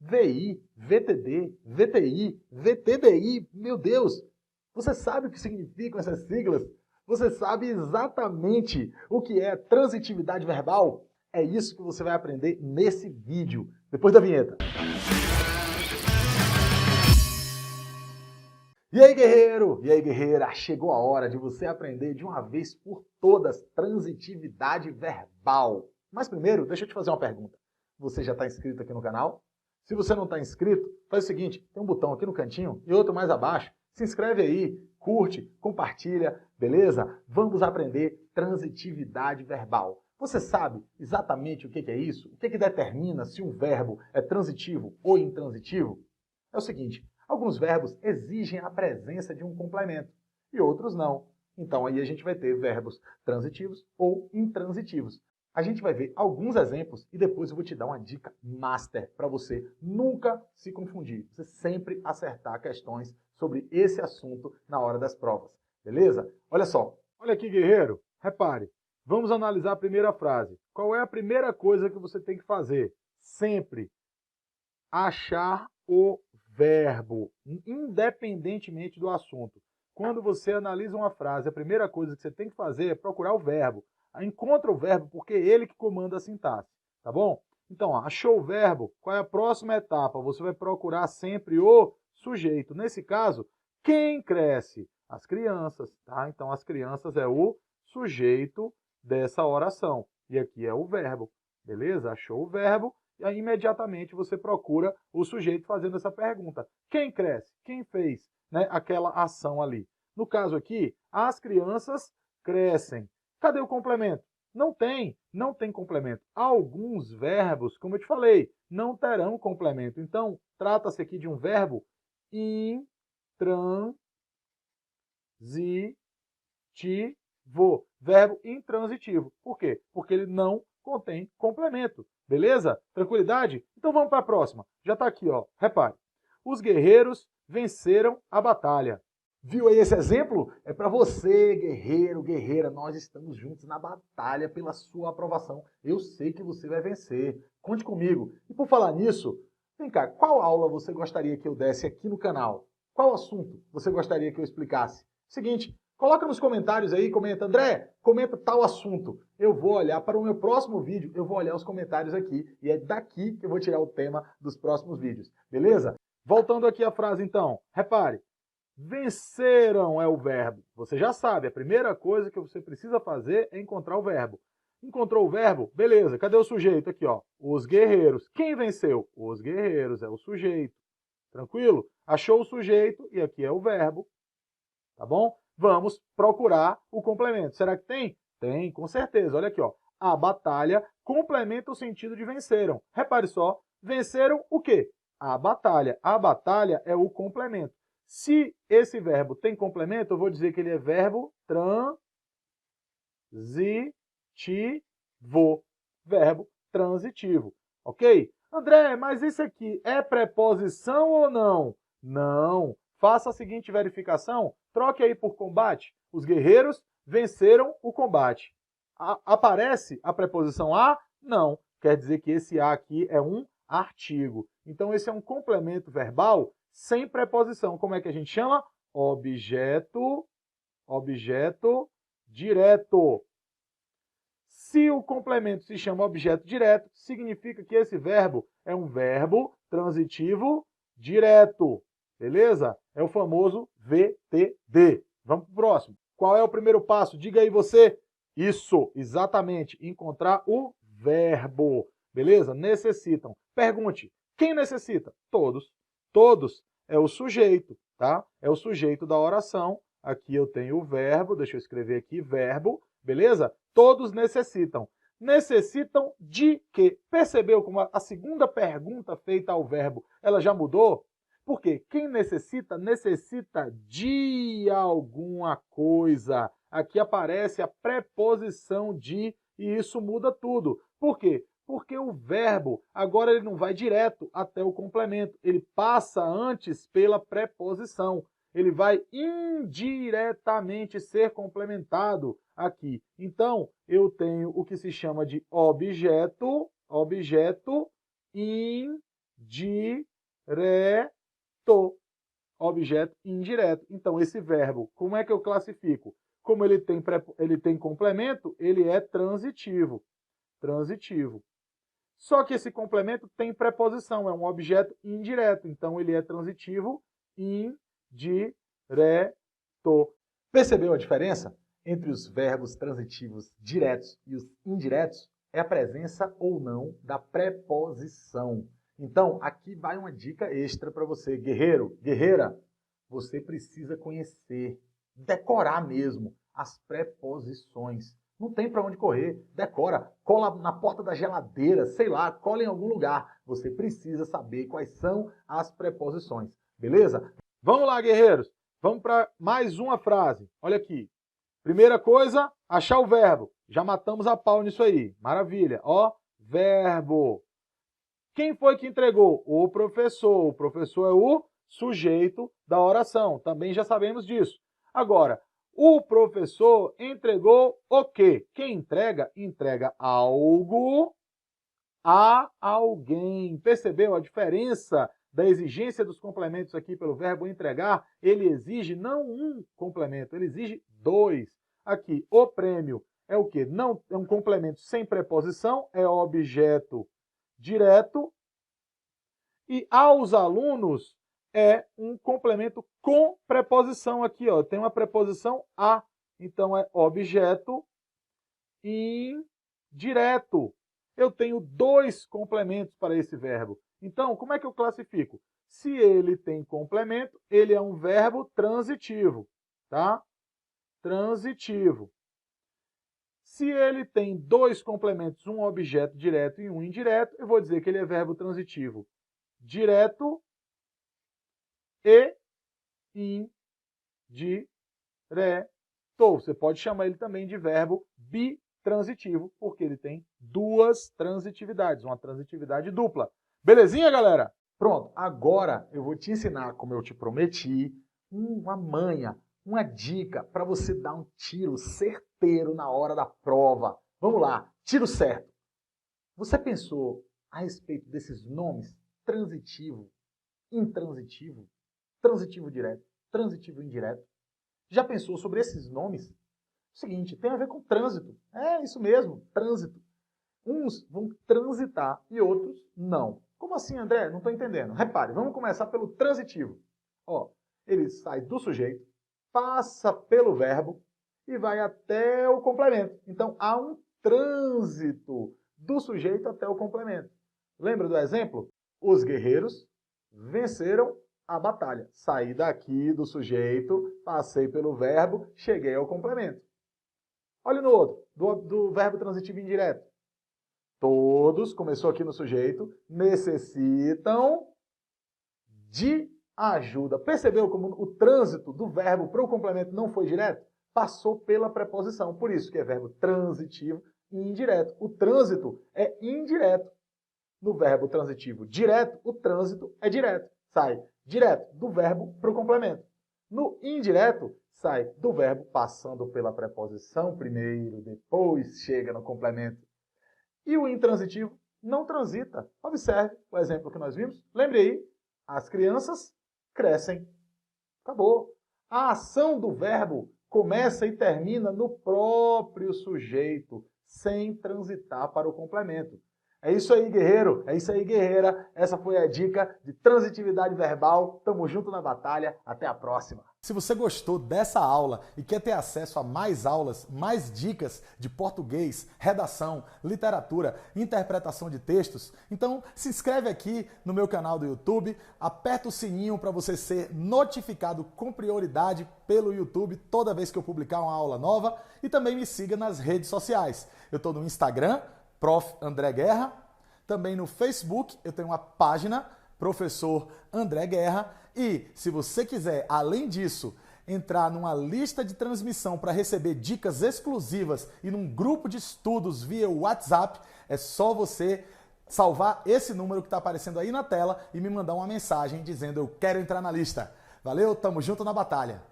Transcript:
VI, VTD, VTI, VTDI, meu Deus! Você sabe o que significam essas siglas? Você sabe exatamente o que é transitividade verbal? É isso que você vai aprender nesse vídeo, depois da vinheta. E aí, guerreiro? E aí, guerreira? Chegou a hora de você aprender de uma vez por todas transitividade verbal. Mas primeiro, deixa eu te fazer uma pergunta. Você já está inscrito aqui no canal? Se você não está inscrito, faz o seguinte, tem um botão aqui no cantinho e outro mais abaixo. Se inscreve aí, curte, compartilha, beleza? Vamos aprender transitividade verbal. Você sabe exatamente o que é isso? O que determina se um verbo é transitivo ou intransitivo? É o seguinte, alguns verbos exigem a presença de um complemento e outros não. Então aí a gente vai ter verbos transitivos ou intransitivos. A gente vai ver alguns exemplos e depois eu vou te dar uma dica master para você nunca se confundir. Você sempre acertar questões sobre esse assunto na hora das provas. Beleza? Olha só. Olha aqui, guerreiro. Repare. Vamos analisar a primeira frase. Qual é a primeira coisa que você tem que fazer? Sempre achar o verbo, independentemente do assunto. Quando você analisa uma frase, a primeira coisa que você tem que fazer é procurar o verbo. Encontra o verbo porque é ele que comanda a sintaxe, tá bom? Então, achou o verbo, qual é a próxima etapa? Você vai procurar sempre o sujeito. Nesse caso, quem cresce? As crianças, tá? Então, as crianças é o sujeito dessa oração. E aqui é o verbo, beleza? Achou o verbo, e aí imediatamente você procura o sujeito fazendo essa pergunta. Quem cresce? Quem fez, né, aquela ação ali? No caso aqui, as crianças crescem. Cadê o complemento? Não tem complemento. Alguns verbos, como eu te falei, não terão complemento. Então, trata-se aqui de um verbo intransitivo. Verbo intransitivo. Por quê? Porque ele não contém complemento. Beleza? Tranquilidade? Então vamos para a próxima. Já está aqui, ó. Repare. Os guerreiros venceram a batalha. Viu aí esse exemplo? É para você, guerreiro, guerreira. Nós estamos juntos na batalha pela sua aprovação. Eu sei que você vai vencer. Conte comigo. E por falar nisso, vem cá, qual aula você gostaria que eu desse aqui no canal? Qual assunto você gostaria que eu explicasse? Seguinte, coloca nos comentários aí, comenta, André, comenta tal assunto. Eu vou olhar para o meu próximo vídeo, eu vou olhar os comentários aqui e é daqui que eu vou tirar o tema dos próximos vídeos, beleza? Voltando aqui à frase então, repare, venceram é o verbo. Você já sabe, a primeira coisa que você precisa fazer é encontrar o verbo. Encontrou o verbo? Beleza, cadê o sujeito? Aqui, ó, os guerreiros. Quem venceu? Os guerreiros, é o sujeito. Tranquilo? Achou o sujeito e aqui é o verbo, tá bom? Vamos procurar o complemento. Será que tem? Tem, com certeza. Olha aqui, ó. A batalha complementa o sentido de venceram. Repare só, venceram o quê? A batalha. A batalha é o complemento. Se esse verbo tem complemento, eu vou dizer que ele é verbo transitivo. Verbo transitivo, ok? André, mas isso aqui é preposição ou não? Não. Faça a seguinte verificação, troque aí por combate. Os guerreiros venceram o combate. Aparece a preposição a? Não. Quer dizer que esse a aqui é um artigo. Então, esse é um complemento verbal sem preposição. Como é que a gente chama? Objeto direto. Se o complemento se chama objeto direto, significa que esse verbo é um verbo transitivo direto. Beleza? É o famoso VTD. Vamos para o próximo. Qual é o primeiro passo? Diga aí você. Isso, exatamente. Encontrar o verbo. Beleza? Necessitam. Pergunte. Quem necessita? Todos. Todos é o sujeito, tá? É o sujeito da oração. Aqui eu tenho o verbo. Deixa eu escrever aqui, verbo. Beleza? Todos necessitam. Necessitam de quê? Percebeu como a segunda pergunta feita ao verbo, ela já mudou? Porque quem necessita, necessita de alguma coisa. Aqui aparece a preposição de e isso muda tudo. Por quê? Porque o verbo, agora ele não vai direto até o complemento. Ele passa antes pela preposição. Ele vai indiretamente ser complementado aqui. Então, eu tenho o que se chama de objeto indireto. direto. Objeto indireto. Então, esse verbo, como é que eu classifico? Como ele tem complemento, ele é transitivo. Transitivo. Só que esse complemento tem preposição, é um objeto indireto. Então, ele é transitivo indireto. Percebeu a diferença entre os verbos transitivos diretos e os indiretos? É a presença ou não da preposição. Então, aqui vai uma dica extra para você, guerreiro, guerreira. Você precisa conhecer, decorar mesmo as preposições. Não tem para onde correr, decora, cola na porta da geladeira, sei lá, cola em algum lugar. Você precisa saber quais são as preposições, beleza? Vamos lá, guerreiros. Vamos para mais uma frase. Olha aqui. Primeira coisa, achar o verbo. Já matamos a pau nisso aí. Maravilha. Ó, verbo. Quem foi que entregou? O professor. O professor é o sujeito da oração. Também já sabemos disso. Agora, o professor entregou o quê? Quem entrega? Entrega algo a alguém. Percebeu a diferença da exigência dos complementos aqui pelo verbo entregar? Ele exige não um complemento, ele exige dois. Aqui, o prêmio é o quê? Não é um complemento sem preposição, é objeto direto. E aos alunos é um complemento com preposição aqui, ó. Tem uma preposição a, então é objeto indireto. Eu tenho dois complementos para esse verbo. Então, como é que eu classifico? Se ele tem complemento, ele é um verbo transitivo, tá? Transitivo. Se ele tem dois complementos, um objeto direto e um indireto, eu vou dizer que ele é verbo transitivo direto e indireto. Você pode chamar ele também de verbo bitransitivo, porque ele tem duas transitividades, uma transitividade dupla. Belezinha, galera? Pronto, agora eu vou te ensinar, como eu te prometi, uma manha, uma dica para você dar um tiro certeiro na hora da prova. Vamos lá, tiro certo. Você pensou a respeito desses nomes? Transitivo, intransitivo, transitivo direto, transitivo indireto. Já pensou sobre esses nomes? O seguinte, tem a ver com trânsito. É isso mesmo, trânsito. Uns vão transitar e outros não. Como assim, André? Não estou entendendo. Repare, vamos começar pelo transitivo. Ó, ele sai do sujeito, passa pelo verbo e vai até o complemento. Então, há um trânsito do sujeito até o complemento. Lembra do exemplo? Os guerreiros venceram a batalha. Saí daqui do sujeito, passei pelo verbo, cheguei ao complemento. Olha no outro, do verbo transitivo indireto. Todos, começou aqui no sujeito, necessitam de ajuda. Percebeu como o trânsito do verbo para o complemento não foi direto? Passou pela preposição. Por isso que é verbo transitivo e indireto. O trânsito é indireto. No verbo transitivo direto, o trânsito é direto. Sai direto do verbo para o complemento. No indireto, sai do verbo passando pela preposição primeiro, depois chega no complemento. E o intransitivo não transita. Observe o exemplo que nós vimos. Lembre aí, as crianças crescem. Acabou. A ação do verbo começa e termina no próprio sujeito, sem transitar para o complemento. É isso aí, guerreiro. É isso aí, guerreira. Essa foi a dica de transitividade verbal. Tamo junto na batalha. Até a próxima. Se você gostou dessa aula e quer ter acesso a mais aulas, mais dicas de português, redação, literatura, interpretação de textos, então se inscreve aqui no meu canal do YouTube, aperta o sininho para você ser notificado com prioridade pelo YouTube toda vez que eu publicar uma aula nova e também me siga nas redes sociais. Eu estou no Instagram, Prof. André Guerra. Também no Facebook eu tenho uma página, Professor André Guerra. E se você quiser, além disso, entrar numa lista de transmissão para receber dicas exclusivas e num grupo de estudos via WhatsApp, é só você salvar esse número que está aparecendo aí na tela e me mandar uma mensagem dizendo eu quero entrar na lista. Valeu, tamo junto na batalha!